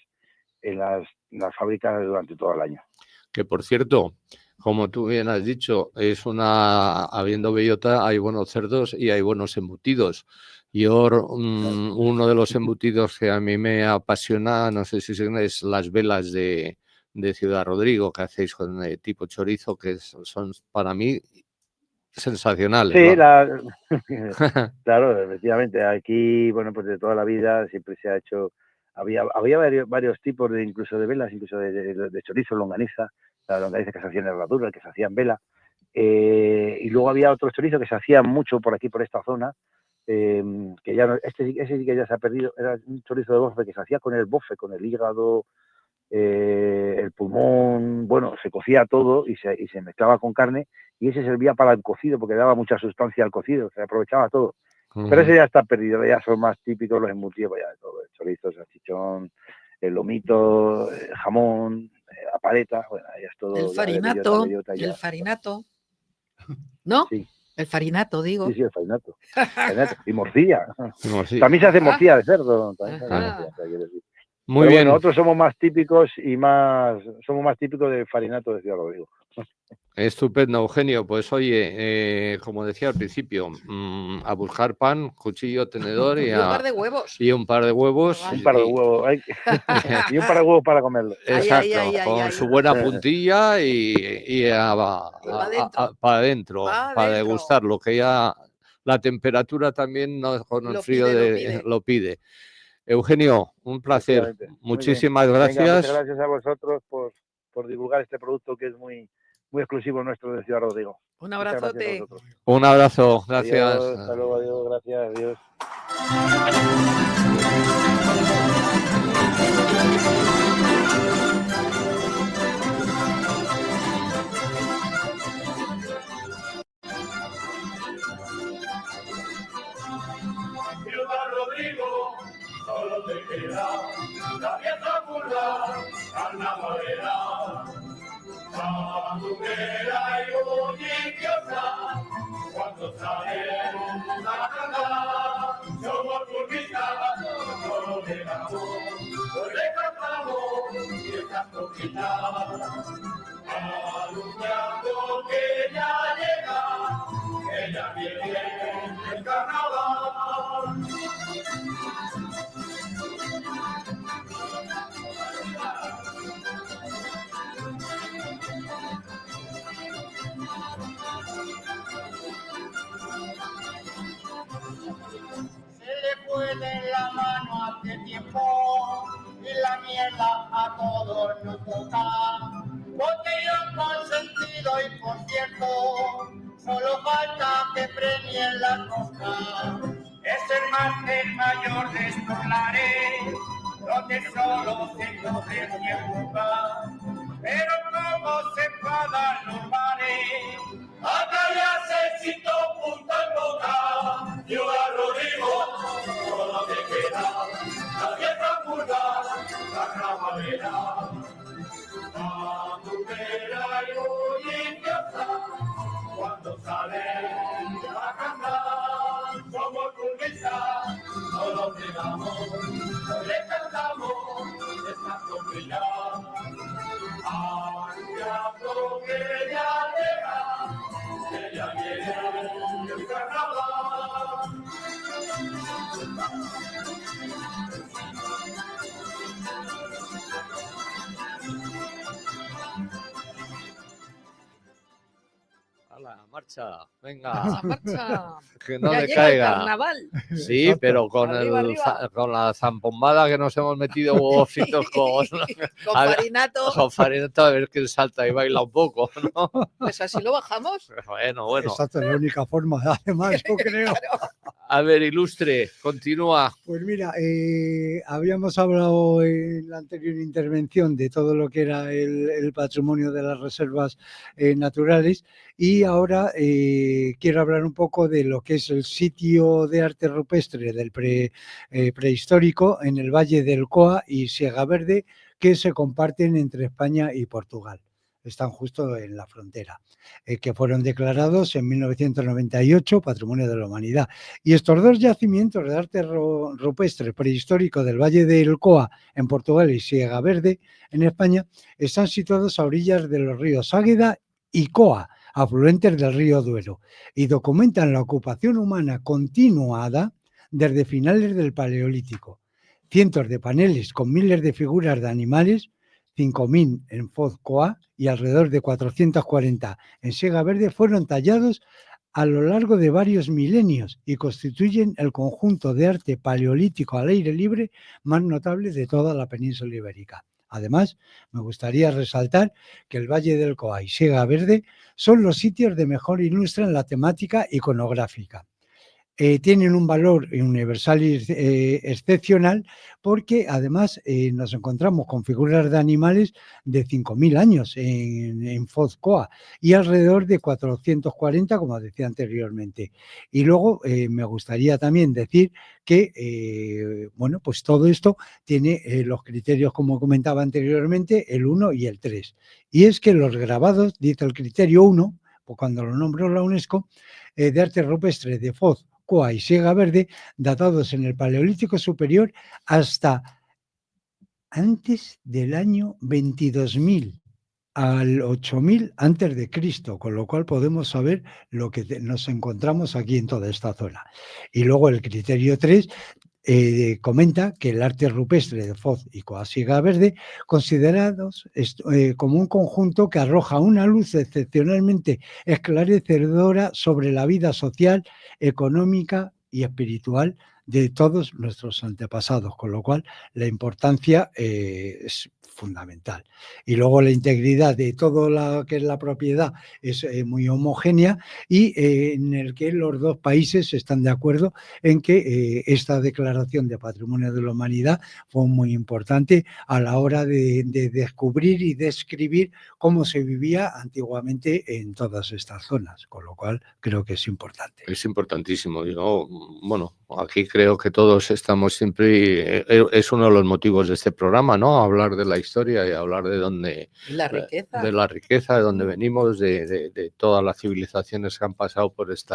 fábricas durante todo el año. Que por cierto, como tú bien has dicho, habiendo bellota hay buenos cerdos y hay buenos embutidos. Yo, uno de los embutidos que a mí me apasiona, no sé si es las velas de Ciudad Rodrigo, que hacéis con tipo chorizo, que son para mí sensacionales. Sí, claro, efectivamente. Aquí, bueno, pues de toda la vida siempre se ha hecho. Había varios tipos incluso de velas, incluso de chorizo, longaniza, la longaniza que se hacía en herradura, que se hacía en vela. Y luego había otro chorizo que se hacía mucho por aquí, por esta zona, que ya no, ese sí que ya se ha perdido. Era un chorizo de bofe que se hacía con el bofe, con el hígado, el pulmón, bueno, se cocía todo y se mezclaba con carne, y ese servía para el cocido porque daba mucha sustancia al cocido, se aprovechaba todo. Pero ese ya está perdido, ya son más típicos los embutidos, ya de todo, el chorizo, salchichón, el lomito, el jamón, la paleta, bueno, ya es todo. El farinato, el farinato, ¿no? Sí. El farinato, digo. Sí, el farinato. Y morcilla. Sí. También se hace morcilla de cerdo. Muy Pero bien. bueno, nosotros somos más típicos somos más típicos del farinato de Ciudad Rodrigo. Estupendo, Eugenio. Pues oye, como decía al principio, a buscar pan, cuchillo, tenedor y un par de huevos. Y un par de huevos. Un par de huevos. Y un par de huevos para comerlo. Exacto, con su buena puntilla y para adentro, para degustarlo, que ya la temperatura también con el frío lo pide. Eugenio, un placer. Muchísimas gracias. Venga, muchas gracias a vosotros por divulgar este producto que es muy, muy exclusivo nuestro de Ciudad Rodrigo. Un abrazote. Un abrazo, gracias. Adiós, hasta luego, adiós, gracias, adiós. Ciudad Rodrigo, solo te queda la fiesta pura, carnavalera, bandulera y bulliciosa. Cuando salemos a cantar, somos pulpitas, solo le damos, no le cantamos y estas coquitas, anunciando que ya llega, que ya viene el carnaval. Se le fue de la mano hace tiempo y la mierda a todos nos toca. Botellón consentido y por cierto, solo falta y en la costa. Es el mayor de estos lares, donde solo se coge quien busca. Pero como se enfadan los mares, Acá ya se citó punta en boca, Ciudad Rodrigo, todo lo que queda, la fiesta pura, la carnavalera, la tumbera y bulliciosa, cuando sale a cantar, somos turquistas, no lo negamos, no le cantamos, esta sombrilla, anunciando que ya llega. Ella viene el carnaval. A la marcha, venga, ¡A marcha! que no Ya le llega el caiga. carnaval. Sí, Exacto. pero con, Arriba, arriba. con la zampombada que nos hemos metido huevos fritos con, Con a ver, farinato, con Farinata, a ver quién salta y baila un poco, ¿no? pues así lo bajamos. Bueno. Exacto, es la única forma. Además, yo creo. Claro. A ver, ilustre, continúa. Pues mira, habíamos hablado en la anterior intervención de todo lo que era el patrimonio de las reservas naturales y ahora quiero hablar un poco de lo que es el sitio de arte rupestre del prehistórico en el Valle del Coa y Siega Verde, que se comparten entre España y Portugal. Están justo en la frontera, que fueron declarados en 1998 Patrimonio de la Humanidad. Y estos dos yacimientos de arte rupestre prehistórico del Valle del Coa en Portugal y Siega Verde en España están situados a orillas de los ríos Águeda y Coa, afluentes del río Duero, y documentan la ocupación humana continuada desde finales del Paleolítico. Cientos de paneles con miles de figuras de animales, 5.000 en Foz Coa y alrededor de 440 en Siega Verde, fueron tallados a lo largo de varios milenios y constituyen el conjunto de arte paleolítico al aire libre más notable de toda la península ibérica. Además, me gustaría resaltar que el Valle del Coa y Siega Verde son los sitios de mejor ilustran la temática iconográfica. Tienen un valor universal y excepcional porque además nos encontramos con figuras de animales de 5.000 años en Foz Coa y alrededor de 440, como decía anteriormente. Y luego me gustaría también decir que, bueno, pues todo esto tiene los criterios, como comentaba anteriormente, el 1 y el 3. Y es que los grabados, dice el criterio 1, pues cuando lo nombró la UNESCO, de arte rupestre de Foz, Coa y Siega Verde, datados en el Paleolítico Superior hasta antes del año 22.000 al 8.000 antes de Cristo, con lo cual podemos saber lo que nos encontramos aquí en toda esta zona. Y luego el criterio 3 comenta que el arte rupestre de Foz y Coa Siega Verde, considerados como un conjunto que arroja una luz excepcionalmente esclarecedora sobre la vida social, económica y espiritual de todos nuestros antepasados, con lo cual la importancia es fundamental. Y luego la integridad de todo lo que es la propiedad es muy homogénea y en el que los dos países están de acuerdo en que esta declaración de Patrimonio de la Humanidad fue muy importante a la hora de descubrir y describir cómo se vivía antiguamente en todas estas zonas, con lo cual creo que es importante. Es importantísimo. Yo, bueno, aquí creo que todos estamos siempre, es uno de los motivos de este programa, ¿no? Hablar de la historia y hablar de dónde, La riqueza. de la riqueza, de dónde venimos, de todas las civilizaciones que han pasado por este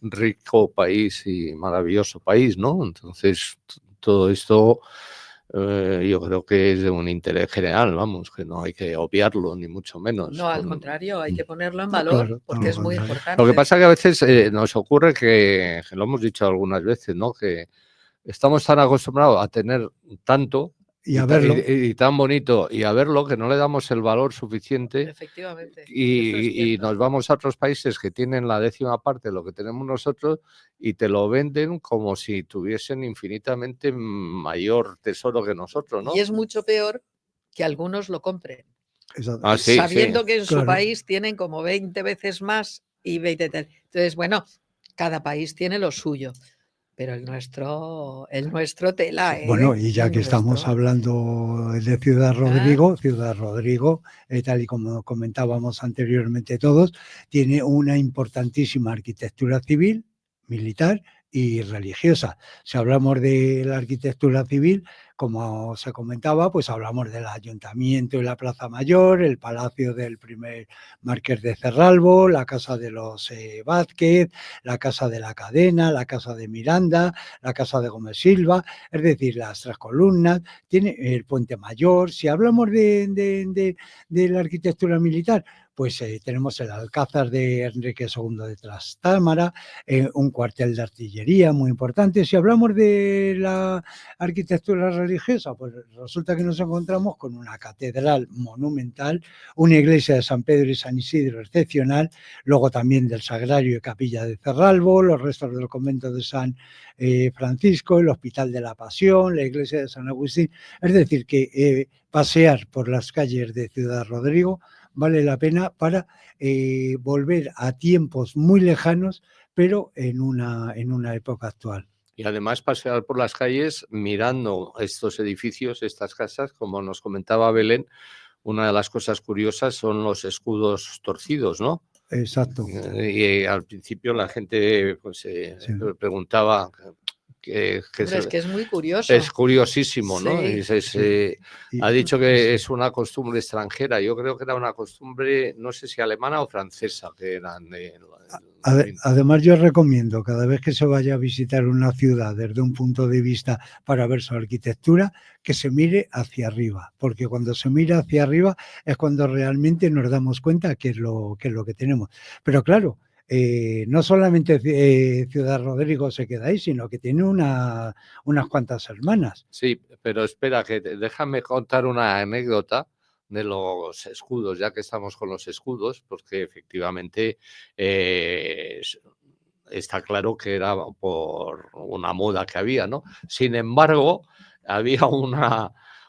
rico país y maravilloso país, ¿no? Entonces, todo esto yo creo que es de un interés general, vamos, que no hay que obviarlo, ni mucho menos. No, al contrario, hay que ponerlo en valor Claro, porque al es muy contrario. importante. Lo que pasa que a veces nos ocurre que lo hemos dicho algunas veces, ¿no? Que estamos tan acostumbrados a tener tanto Y a verlo. y tan bonito y a verlo que no le damos el valor suficiente Efectivamente. eso es y cierto. nos vamos a otros países que tienen la 10ª parte de lo que tenemos nosotros y te lo venden como si tuviesen infinitamente mayor tesoro que nosotros, ¿no? Y es mucho peor que algunos lo compren, Exacto. Ah, sí, sabiendo que en su claro. país tienen como 20 veces más y 20 tal. Entonces, bueno, cada país tiene lo suyo, pero el nuestro tela, Bueno, y ya El que estamos nuestro. hablando de Ciudad Rodrigo, tal y como comentábamos anteriormente todos, tiene una importantísima arquitectura civil, militar y religiosa. Si hablamos de la arquitectura civil, como se comentaba, pues hablamos del Ayuntamiento y la Plaza Mayor, el Palacio del primer Marqués de Cerralbo, la Casa de los Vázquez, la Casa de la Cadena, la Casa de Miranda, la Casa de Gómez Silva, es decir, las tres columnas, tiene el Puente Mayor. Si hablamos de la arquitectura militar, pues tenemos el Alcázar de Enrique II de Trastámara, un cuartel de artillería muy importante. Si hablamos de la arquitectura religiosa, pues resulta que nos encontramos con una catedral monumental, una iglesia de San Pedro y San Isidro excepcional, luego también del Sagrario y Capilla de Cerralbo, los restos del convento de San Francisco, el Hospital de la Pasión, la iglesia de San Agustín. Es decir, que pasear por las calles de Ciudad Rodrigo vale la pena para volver a tiempos muy lejanos, pero en una época actual. Y además pasear por las calles mirando estos edificios, estas casas, como nos comentaba Belén, una de las cosas curiosas son los escudos torcidos, ¿no? Exacto. Y al principio la gente pues, Sí. preguntaba... Hombre, es que es muy curioso. Es curiosísimo, ¿no? Sí. Ha dicho que es una costumbre extranjera. Yo creo que era una costumbre, no sé si alemana o francesa, que eran Además, yo recomiendo cada vez que se vaya a visitar una ciudad desde un punto de vista para ver su arquitectura, que se mire hacia arriba, porque cuando se mira hacia arriba es cuando realmente nos damos cuenta qué es lo que tenemos. Pero claro, no solamente Ciudad Rodrigo se queda ahí, sino que tiene unas cuantas hermanas. Sí, pero espera, déjame contar una anécdota de los escudos, ya que estamos con los escudos, porque efectivamente está claro que era por una moda que había, ¿no? Sin embargo, había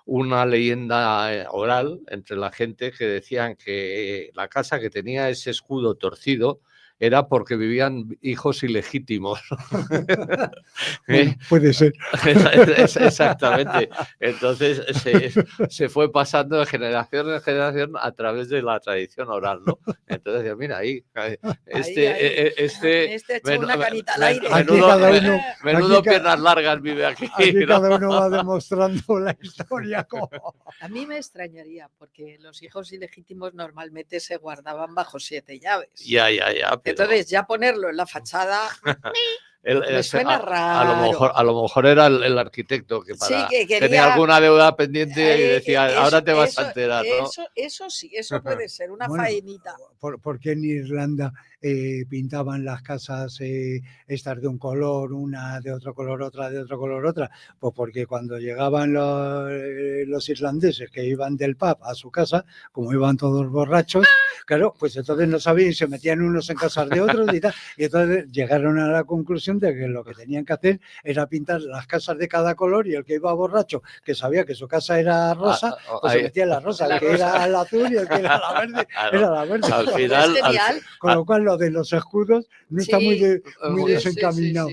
una leyenda oral entre la gente que decían que la casa que tenía ese escudo torcido era porque vivían hijos ilegítimos. Bueno, puede ser. Exactamente. Entonces se fue pasando de generación en generación a través de la tradición oral, ¿no? Entonces, mira, ahí este ha hecho una canita al aire. Menudo piernas largas vive aquí. Aquí ¿no? cada uno va demostrando la historia. A mí me extrañaría, porque los hijos ilegítimos normalmente se guardaban bajo 7 llaves. Ya. Pero... Entonces, ya ponerlo en la fachada me suena raro. A lo mejor era el arquitecto que, tenía alguna deuda pendiente y decía, ahora te vas a enterar, ¿no? Eso sí, eso puede ser una faenita. Porque en Irlanda pintaban las casas estas de un color, una de otro color, otra de otro color, otra? Pues porque cuando llegaban los irlandeses que iban del pub a su casa, como iban todos borrachos, claro, pues entonces no sabían y se metían unos en casas de otros y tal. Y entonces llegaron a la conclusión de que lo que tenían que hacer era pintar las casas de cada color, y el que iba borracho, que sabía que su casa era rosa, pues se metía en la rosa, el que era el azul y el que era la verde, era la verde. Al final, con lo cual lo de los escudos no está muy desencaminado.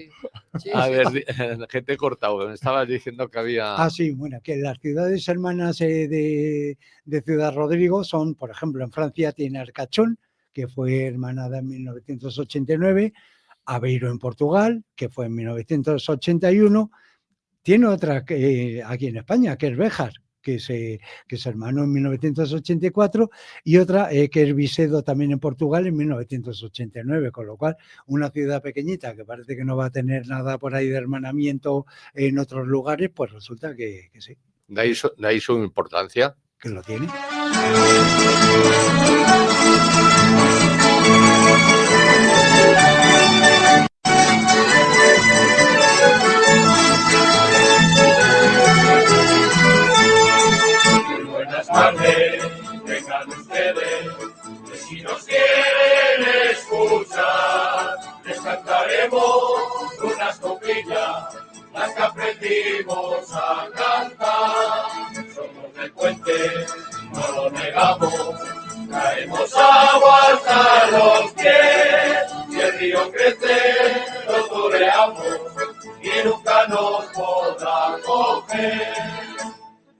Sí. A ver, que te he cortado, me estabas diciendo que había... Sí, bueno, que las ciudades hermanas de Ciudad Rodrigo son, por ejemplo, en Francia tiene Arcachón, que fue hermanada en 1989, Aveiro en Portugal, que fue en 1981, tiene otra aquí en España, que es Béjar, que se hermanó en 1984, y otra que es Visedo, también en Portugal, en 1989, con lo cual una ciudad pequeñita que parece que no va a tener nada por ahí de hermanamiento en otros lugares, pues resulta que sí. De ahí su importancia. Que lo tiene. Buenas tardes, vengan ustedes, que si nos quieren escuchar, les cantaremos unas copillas, las que aprendimos a cantar. Somos del puente, no lo negamos, traemos agua hasta los pies, y el río crece toreamos y nunca nos podrá coger.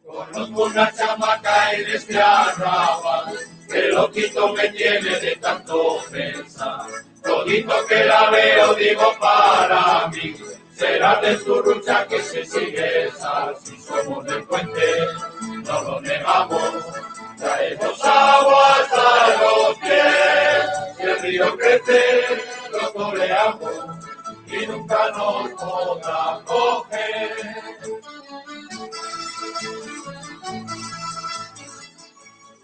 Conozco una chamaca en este arrabal, que loquito me tiene de tanto pensar. Todito que la veo digo para mí, será de su rucha que se sigue así. Somos del puente, no lo negamos, traemos agua hasta los pies. Si el río crece, lo toreamos y nunca nos podrá coger.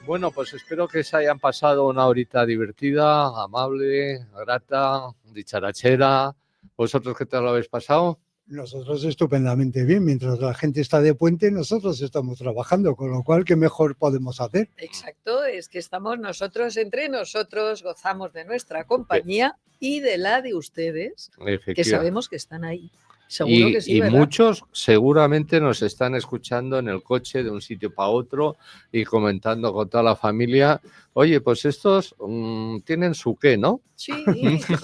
Bueno, pues espero que se hayan pasado una horita divertida, amable, grata, dicharachera. ¿Vosotros qué tal lo habéis pasado? Nosotros estupendamente bien. Mientras la gente está de puente, nosotros estamos trabajando, con lo cual, ¿qué mejor podemos hacer? Exacto, es que estamos nosotros entre nosotros, gozamos de nuestra compañía y de la de ustedes, que Efectivamente. sabemos que están ahí. Seguro que sí, Y ¿verdad? muchos seguramente nos están escuchando en el coche de un sitio para otro y comentando con toda la familia, oye, pues estos tienen su qué, ¿no? Sí,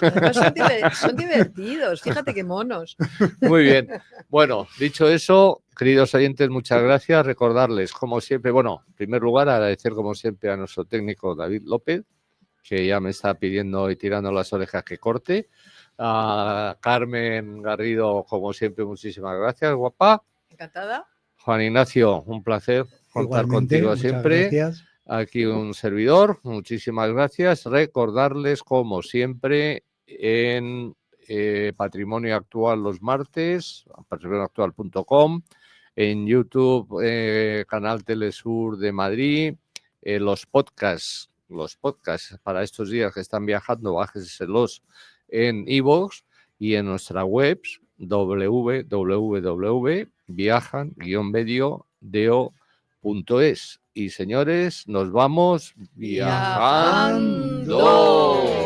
además son divertidos, fíjate qué monos. Muy bien. Bueno, dicho eso, queridos oyentes, muchas gracias. Recordarles, como siempre, bueno, en primer lugar, agradecer como siempre a nuestro técnico David López, que ya me está pidiendo y tirando las orejas que corte. A Carmen Garrido, como siempre, muchísimas gracias, guapa. Encantada. Juan Ignacio, un placer contar Igualmente, contigo muchas siempre. gracias. Aquí un servidor, muchísimas gracias. Recordarles, como siempre, en Patrimonio Actual los martes, patrimonioactual.com, en YouTube, Canal Telesur de Madrid, los podcasts para estos días que están viajando, bájenselos en iVoox y en nuestra web www.viajan-medio.es. Y señores, nos vamos viajando. Viajando.